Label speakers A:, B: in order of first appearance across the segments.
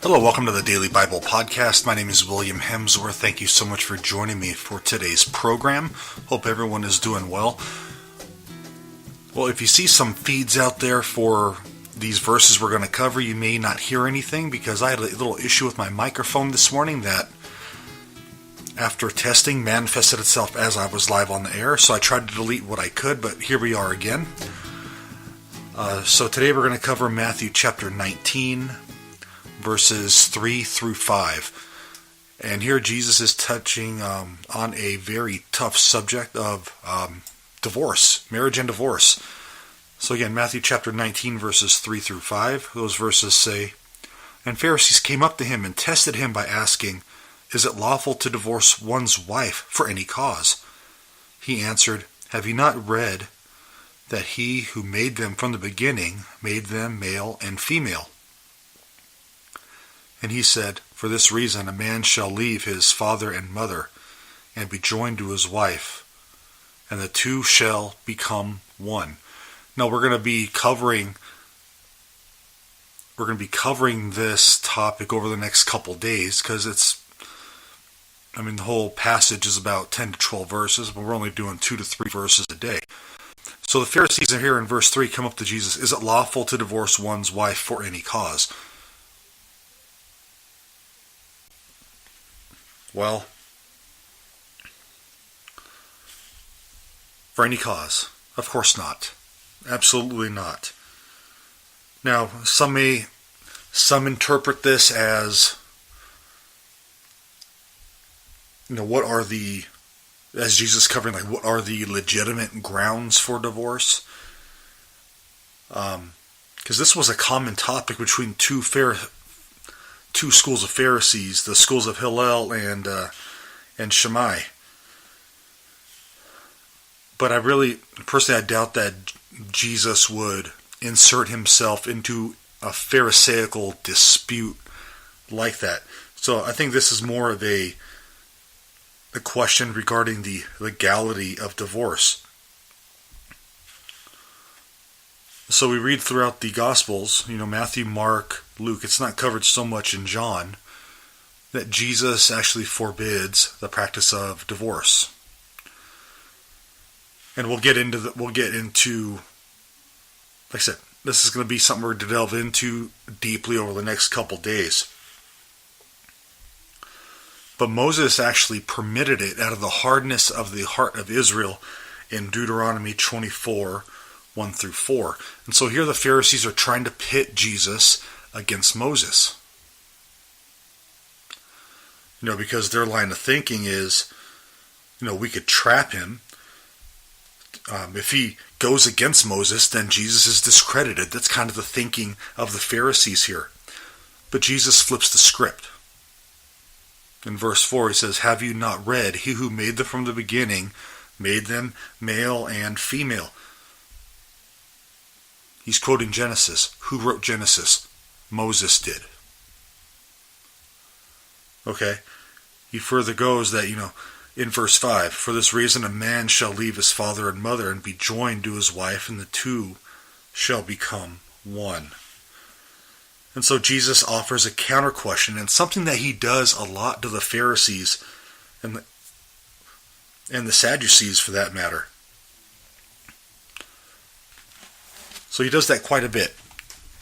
A: Hello, welcome to the Daily Bible Podcast. My name is William Hemsworth. Thank you so much for joining me for today's program. Hope everyone is doing well. Well, if you see some feeds out there for these verses we're going to cover, you may not hear anything because I had a little issue with my microphone this morning that, after testing, manifested itself as I was live on the air. So I tried to delete what I could, but here we are again. So today we're going to cover Matthew chapter 19, verses 3 through 5. And here Jesus is touching on a very tough subject of divorce, marriage and divorce. So again, Matthew chapter 19, verses 3 through 5. Those verses say, "And Pharisees came up to him and tested him by asking, 'Is it lawful to divorce one's wife for any cause?' He answered, 'Have you not read that he who made them from the beginning made them male and female?' And he said, 'For this reason a man shall leave his father and mother and be joined to his wife, and the two shall become one.'" Now we're going to be covering this topic over the next couple days because the whole passage is about 10 to 12 verses, but we're only doing 2 to 3 verses a day. So the Pharisees are here in verse 3 come up to Jesus. "Is it lawful to divorce one's wife for any cause?" Well, for any cause? Of course not. Absolutely not. Now, some interpret this as, what are the, as Jesus covering, what are the legitimate grounds for divorce? Because this was a common topic between two schools of Pharisees, the schools of Hillel and Shammai. But I doubt that Jesus would insert himself into a Pharisaical dispute like that. So I think this is more of a question regarding the legality of divorce. So we read throughout the Gospels, Matthew, Mark, Luke, it's not covered so much in John, that Jesus actually forbids the practice of divorce. And we'll get into, like I said, this is going to be something we're going to delve into deeply over the next couple days. But Moses actually permitted it out of the hardness of the heart of Israel in Deuteronomy 24, 1 through 4. And so here the Pharisees are trying to pit Jesus against Moses. Because their line of thinking is, we could trap him. If he goes against Moses, then Jesus is discredited. That's kind of the thinking of the Pharisees here. But Jesus flips the script. In verse 4 he says, "Have you not read, he who made them from the beginning made them male and female?" He's quoting Genesis. Who wrote Genesis? Moses did. Okay. He further goes that, in verse 5, "For this reason a man shall leave his father and mother and be joined to his wife, and the two shall become one." And so Jesus offers a counterquestion, and something that he does a lot to the Pharisees and the Sadducees for that matter. So he does that quite a bit.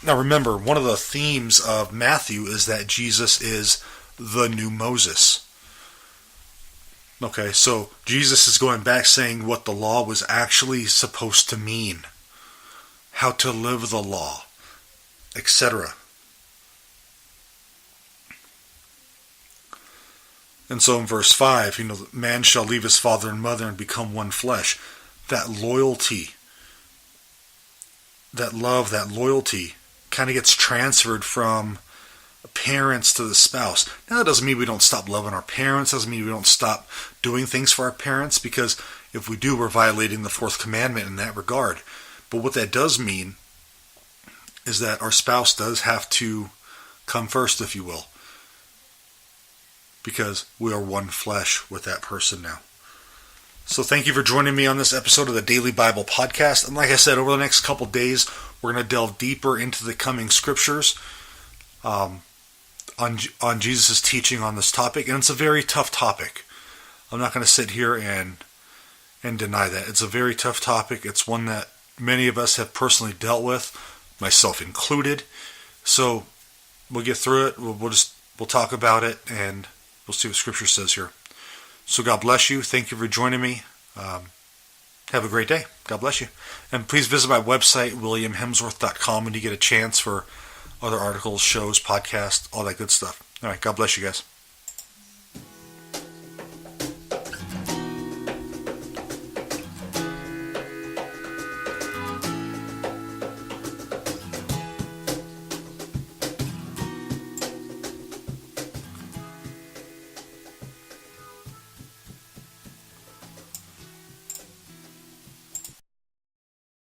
A: Now remember, one of the themes of Matthew is that Jesus is the new Moses. Okay, so Jesus is going back saying what the law was actually supposed to mean, how to live the law, etc. And so in verse 5, man shall leave his father and mother and become one flesh. That loyalty, that love, that loyalty kind of gets transferred from parents to the spouse. Now that doesn't mean we don't stop loving our parents, doesn't mean we don't stop doing things for our parents, because if we do, we're violating the fourth commandment in that regard. But what that does mean is that our spouse does have to come first, if you will, because we are one flesh with that person now. So thank you for joining me on this episode of the Daily Bible Podcast. And like I said, over the next couple days, we're going to delve deeper into the coming scriptures. on Jesus' teaching on this topic, and it's a very tough topic. I'm not going to sit here and deny that. It's a very tough topic. It's one that many of us have personally dealt with, myself included. So we'll get through it. We'll talk about it, and we'll see what Scripture says here. So God bless you. Thank you for joining me. Have a great day. God bless you. And please visit my website, williamhemsworth.com, when you get a chance, for other articles, shows, podcasts, all that good stuff. All right. God bless you guys.